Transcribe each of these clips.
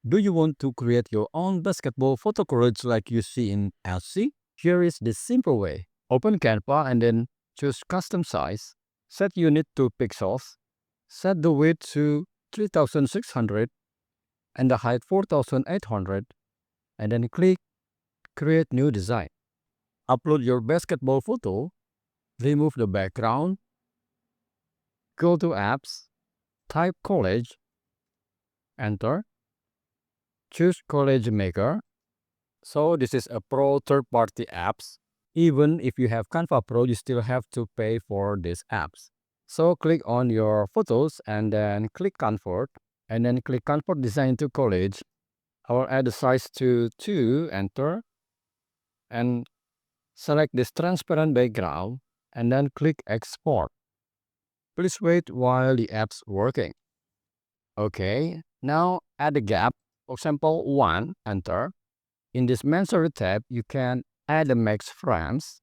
Do you want to create your own basketball photo collage like you see in Etsy? Here is the simple way. Open Canva and then choose custom size. Set unit to pixels. Set the width to 3600 and the height 4800 and then click create new design. Upload your basketball photo. Remove the background. Go to apps. Type Collage. Enter. Choose Collage Maker. So this is a pro third-party apps. Even if you have Canva Pro, you still have to pay for these apps. So click on your photos and then click Convert. And then click Convert Design to Collage. I will add the size to 2, enter. And select this transparent background. And then click Export. Please wait while the app's working. Okay, now add a gap. For example, 1, enter. In this Mensured tab, you can add a max frames.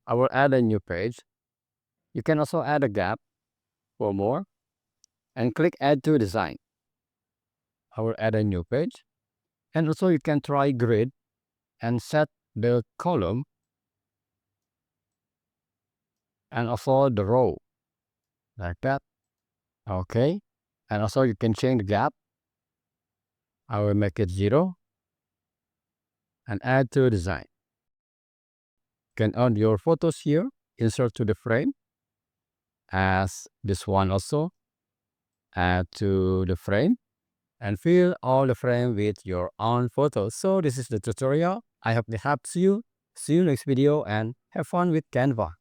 I will add a new page. You can also add a gap for more and click Add to Design. I will add a new page. And also you can try grid and set the column and also the row like that. Okay, and also you can change the gap. I will make it 0 and add to design. You can add your photos here, insert to the frame as this one also. Add to the frame and fill all the frame with your own photos. So this is the tutorial. I hope it helps you. See you next video and have fun with Canva.